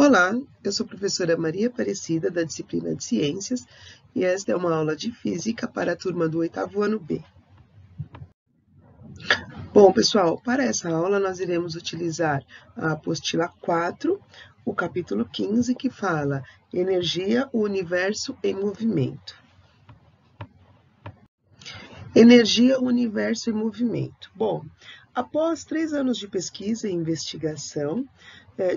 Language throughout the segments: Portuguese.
Olá, eu sou a professora Maria Aparecida, da disciplina de Ciências, e esta é uma aula de Física para a turma do 8º ano B. Bom, pessoal, para essa aula nós iremos utilizar a apostila 4, o capítulo 15, que fala Energia, o Universo em Movimento. Energia, o Universo em Movimento. Bom, após 3 anos de pesquisa e investigação,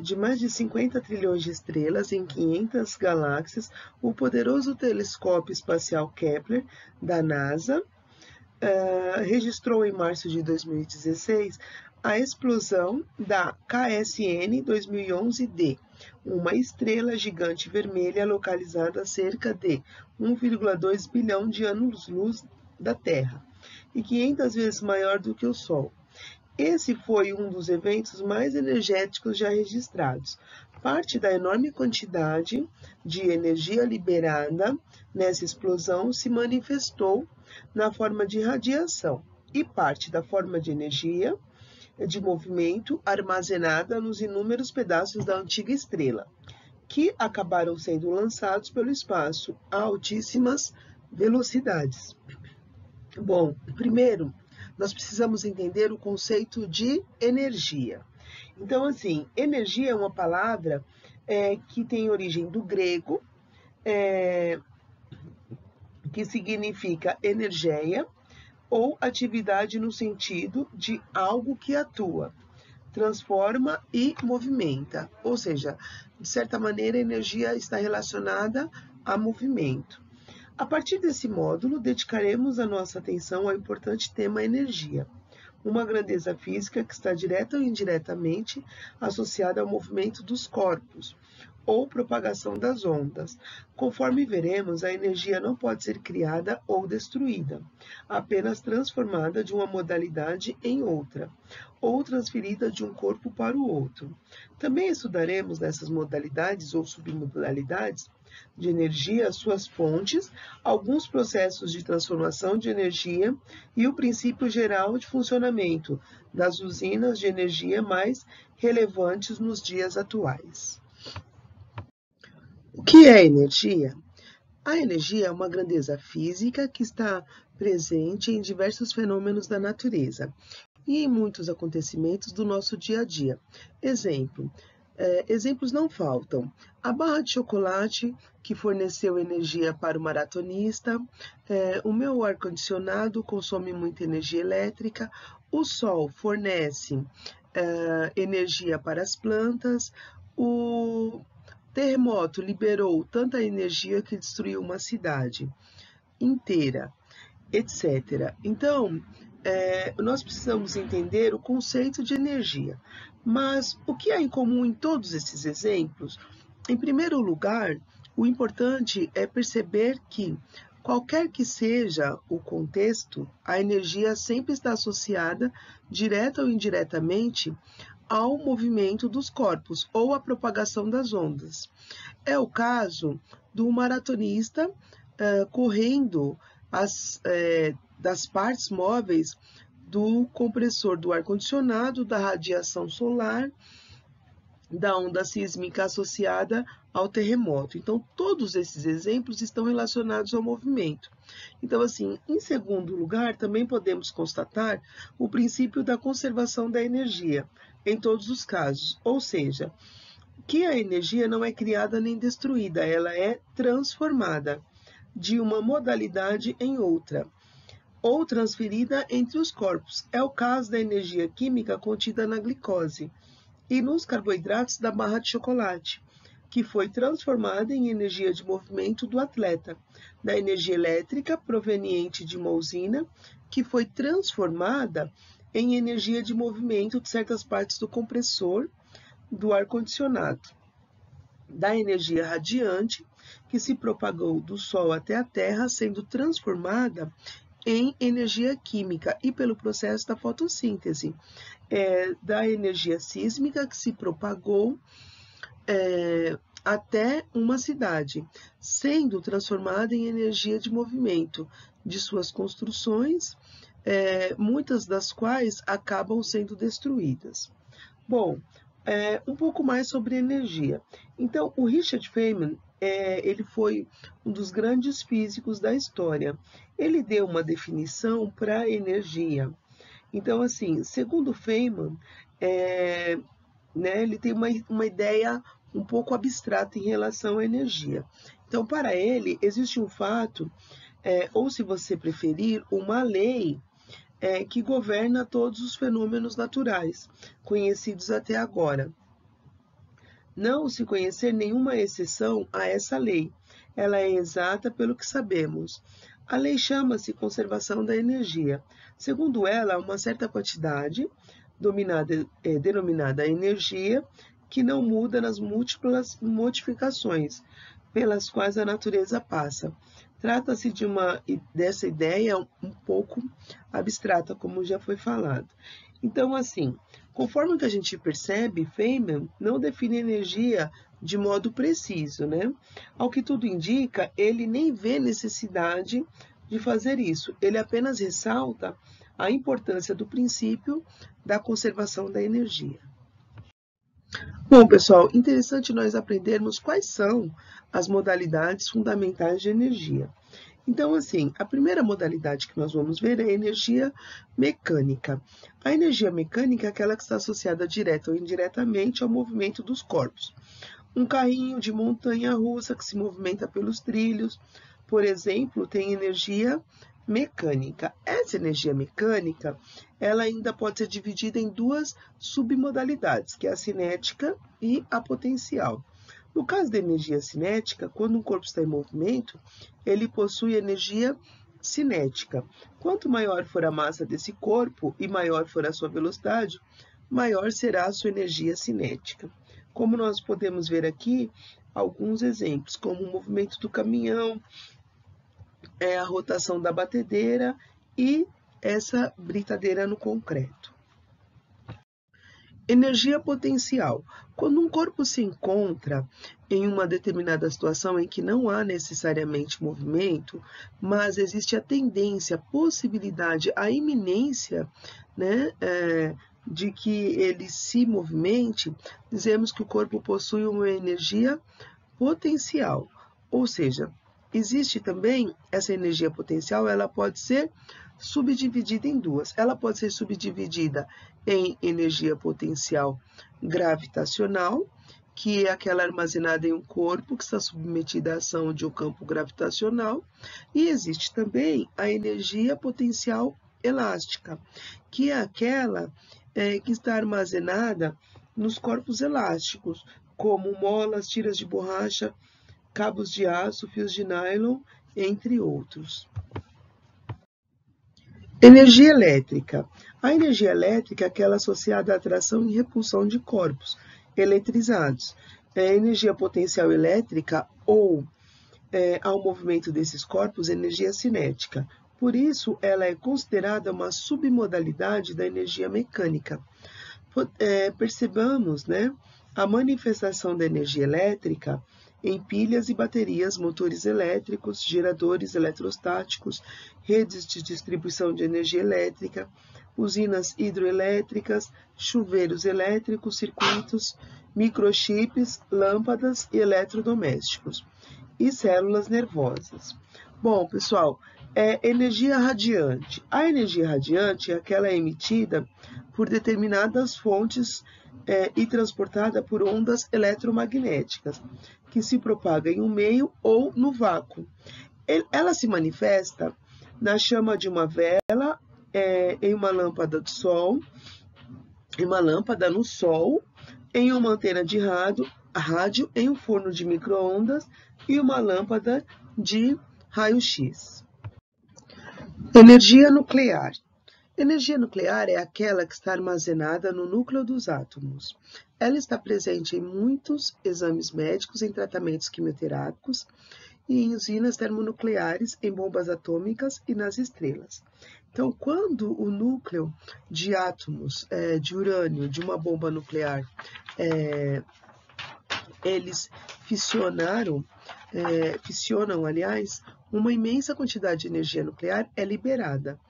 de mais de 50 trilhões de estrelas em 500 galáxias, o poderoso telescópio espacial Kepler, da NASA, registrou em março de 2016 a explosão da KSN 2011D, uma estrela gigante vermelha localizada a cerca de 1,2 bilhão de anos-luz da Terra e 500 vezes maior do que o Sol. Esse foi um dos eventos mais energéticos já registrados. Parte da enorme quantidade de energia liberada nessa explosão se manifestou na forma de radiação e parte da forma de energia de movimento armazenada nos inúmeros pedaços da antiga estrela, que acabaram sendo lançados pelo espaço a altíssimas velocidades. Bom, primeiro, nós precisamos entender o conceito de energia. Então, assim, energia é uma palavra que tem origem do grego, que significa energeia, ou atividade no sentido de algo que atua, transforma e movimenta. Ou seja, de certa maneira, a energia está relacionada a movimento. A partir desse módulo, dedicaremos a nossa atenção ao importante tema energia, uma grandeza física que está direta ou indiretamente associada ao movimento dos corpos ou propagação das ondas. Conforme veremos, a energia não pode ser criada ou destruída, apenas transformada de uma modalidade em outra, ou transferida de um corpo para o outro. Também estudaremos nessas modalidades ou submodalidades de energia, suas fontes, alguns processos de transformação de energia e o princípio geral de funcionamento das usinas de energia mais relevantes nos dias atuais. O que é energia? A energia é uma grandeza física que está presente em diversos fenômenos da natureza e em muitos acontecimentos do nosso dia a dia. Exemplos não faltam. A barra de chocolate que forneceu energia para o maratonista, o meu ar-condicionado consome muita energia elétrica, o sol fornece energia para as plantas, o terremoto liberou tanta energia que destruiu uma cidade inteira, etc. Então, nós precisamos entender o conceito de energia. Mas o que há em comum em todos esses exemplos? Em primeiro lugar, o importante é perceber que, qualquer que seja o contexto, a energia sempre está associada, direta ou indiretamente, ao movimento dos corpos ou à propagação das ondas. É o caso do maratonista correndo das partes móveis do compressor do ar-condicionado, da radiação solar, da onda sísmica associada ao terremoto. Então, todos esses exemplos estão relacionados ao movimento. Então, assim, em segundo lugar, também podemos constatar o princípio da conservação da energia, em todos os casos, ou seja, que a energia não é criada nem destruída, ela é transformada de uma modalidade em outra, ou transferida entre os corpos. É o caso da energia química contida na glicose e nos carboidratos da barra de chocolate, que foi transformada em energia de movimento do atleta, da energia elétrica proveniente de uma usina, que foi transformada em energia de movimento de certas partes do compressor do ar-condicionado, da energia radiante, que se propagou do Sol até a Terra, sendo transformada em energia química e pelo processo da fotossíntese, da energia sísmica que se propagou até uma cidade, sendo transformada em energia de movimento de suas construções, muitas das quais acabam sendo destruídas. Bom, Um pouco mais sobre energia. Então, o Richard Feynman, ele foi um dos grandes físicos da história. Ele deu uma definição para a energia. Então, assim, segundo Feynman, né, ele tem uma ideia um pouco abstrata em relação à energia. Então, para ele, existe um fato, ou se você preferir, uma lei que governa todos os fenômenos naturais, conhecidos até agora. Não se conhecer nenhuma exceção a essa lei. Ela é exata pelo que sabemos. A lei chama-se conservação da energia. Segundo ela, uma certa quantidade, denominada energia, que não muda nas múltiplas modificações pelas quais a natureza passa. Trata-se dessa ideia um pouco abstrata, como já foi falado. Então, assim, conforme que a gente percebe, Feynman não define energia de modo preciso, né? Ao que tudo indica, ele nem vê necessidade de fazer isso. Ele apenas ressalta a importância do princípio da conservação da energia. Bom, pessoal, interessante nós aprendermos quais são as modalidades fundamentais de energia. Então, assim, a primeira modalidade que nós vamos ver é a energia mecânica. A energia mecânica é aquela que está associada direta ou indiretamente ao movimento dos corpos. Um carrinho de montanha-russa que se movimenta pelos trilhos, por exemplo, tem energia mecânica. Essa energia mecânica, ela ainda pode ser dividida em duas submodalidades, que é a cinética e a potencial. No caso da energia cinética, quando um corpo está em movimento, ele possui energia cinética. Quanto maior for a massa desse corpo e maior for a sua velocidade, maior será a sua energia cinética. Como nós podemos ver aqui, alguns exemplos, como o movimento do caminhão, a rotação da batedeira e essa britadeira no concreto. Energia potencial. Quando um corpo se encontra em uma determinada situação em que não há necessariamente movimento, mas existe a tendência, a possibilidade, a iminência, né, de que ele se movimente, dizemos que o corpo possui uma energia potencial. Ou seja, existe também essa energia potencial, ela pode ser subdividida em duas. Ela pode ser subdividida em energia potencial gravitacional, que é aquela armazenada em um corpo que está submetida à ação de um campo gravitacional, e existe também a energia potencial elástica, que é aquela que está armazenada nos corpos elásticos, como molas, tiras de borracha, cabos de aço, fios de nylon, entre outros. Energia elétrica. A energia elétrica é aquela associada à atração e repulsão de corpos eletrizados. A energia potencial elétrica ou ao movimento desses corpos, energia cinética. Por isso, ela é considerada uma submodalidade da energia mecânica. Percebamos, né, a manifestação da energia elétrica em pilhas e baterias, motores elétricos, geradores eletrostáticos, redes de distribuição de energia elétrica, usinas hidroelétricas, chuveiros elétricos, circuitos, microchips, lâmpadas e eletrodomésticos, e células nervosas. Bom, pessoal, energia radiante. A energia radiante é aquela emitida por determinadas fontes e transportada por ondas eletromagnéticas, que se propaga em um meio ou no vácuo. Ela se manifesta na chama de uma vela, em uma lâmpada de sol, em uma lâmpada no sol, em uma antena de rádio, em um forno de micro-ondas e uma lâmpada de raio-x. Energia nuclear. Energia nuclear é aquela que está armazenada no núcleo dos átomos. Ela está presente em muitos exames médicos, em tratamentos quimioterápicos e em usinas termonucleares, em bombas atômicas e nas estrelas. Então, quando o núcleo de átomos de urânio de uma bomba nuclear, eles fissionam, aliás, uma imensa quantidade de energia nuclear é liberada,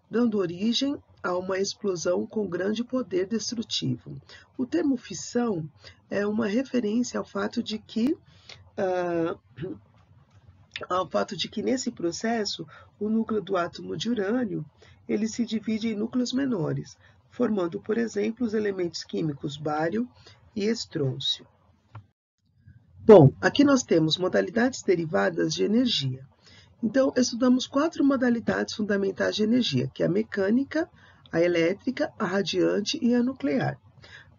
dando origem a uma explosão com grande poder destrutivo. O termo fissão é uma referência ao fato de que nesse processo o núcleo do átomo de urânio ele se divide em núcleos menores, formando, por exemplo, os elementos químicos bário e estrôncio. Bom, aqui nós temos modalidades derivadas de energia. Então, estudamos 4 modalidades fundamentais de energia, que é a mecânica, a elétrica, a radiante e a nuclear.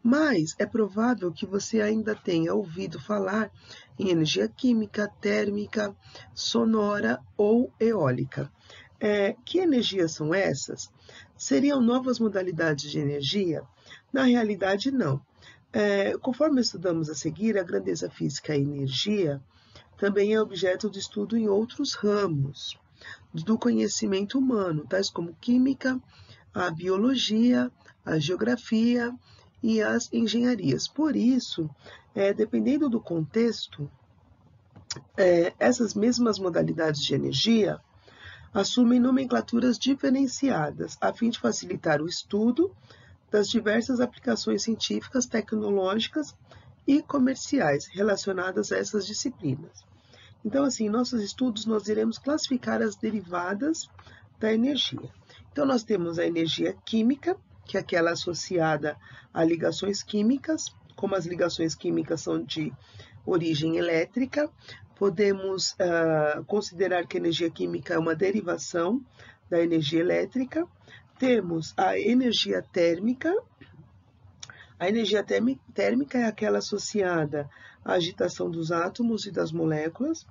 Mas é provável que você ainda tenha ouvido falar em energia química, térmica, sonora ou eólica. Que energias são essas? Seriam novas modalidades de energia? Na realidade, não. Conforme estudamos a seguir, a grandeza física e a energia também é objeto de estudo em outros ramos do conhecimento humano, tais como química, a biologia, a geografia e as engenharias. Por isso, dependendo do contexto, essas mesmas modalidades de energia assumem nomenclaturas diferenciadas, a fim de facilitar o estudo das diversas aplicações científicas, tecnológicas e comerciais relacionadas a essas disciplinas. Então, assim, em nossos estudos, nós iremos classificar as derivadas da energia. Então, nós temos a energia química, que é aquela associada a ligações químicas, como as ligações químicas são de origem elétrica, podemos considerar que a energia química é uma derivação da energia elétrica. Temos a energia térmica. A energia térmica é aquela associada à agitação dos átomos e das moléculas.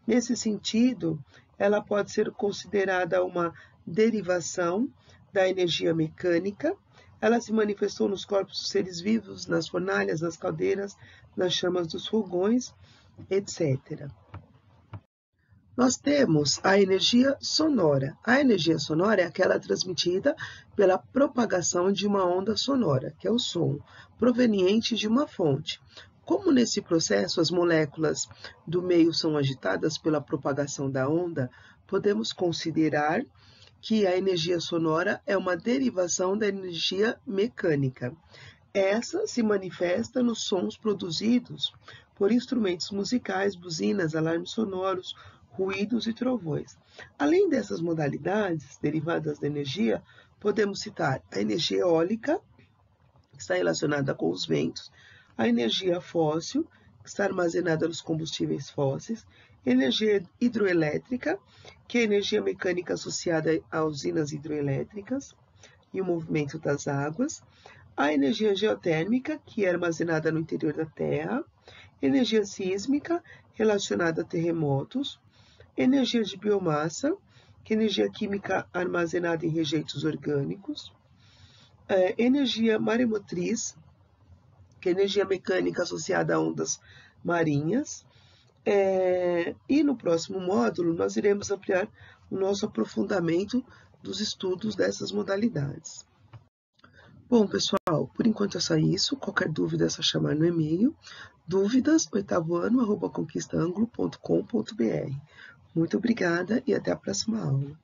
Nesse sentido, ela pode ser considerada uma derivação da energia mecânica. Ela se manifestou nos corpos dos seres vivos, nas fornalhas, nas caldeiras, nas chamas dos fogões, etc. Nós temos a energia sonora. A energia sonora é aquela transmitida pela propagação de uma onda sonora, que é o som, proveniente de uma fonte. Como nesse processo as moléculas do meio são agitadas pela propagação da onda, podemos considerar que a energia sonora é uma derivação da energia mecânica. Essa se manifesta nos sons produzidos por instrumentos musicais, buzinas, alarmes sonoros, ruídos e trovões. Além dessas modalidades derivadas da energia, podemos citar a energia eólica, que está relacionada com os ventos, a energia fóssil, que está armazenada nos combustíveis fósseis, energia hidroelétrica, que é a energia mecânica associada a usinas hidroelétricas e o movimento das águas, a energia geotérmica, que é armazenada no interior da Terra, energia sísmica, relacionada a terremotos, energia de biomassa, que é energia química armazenada em rejeitos orgânicos, energia maremotriz, que é energia mecânica associada a ondas marinhas, e no próximo módulo nós iremos ampliar o nosso aprofundamento dos estudos dessas modalidades. Bom, pessoal, por enquanto é só isso. Qualquer dúvida é só chamar no e-mail dúvidas8º@conquistaanglo.com.br. Muito obrigada e até a próxima aula.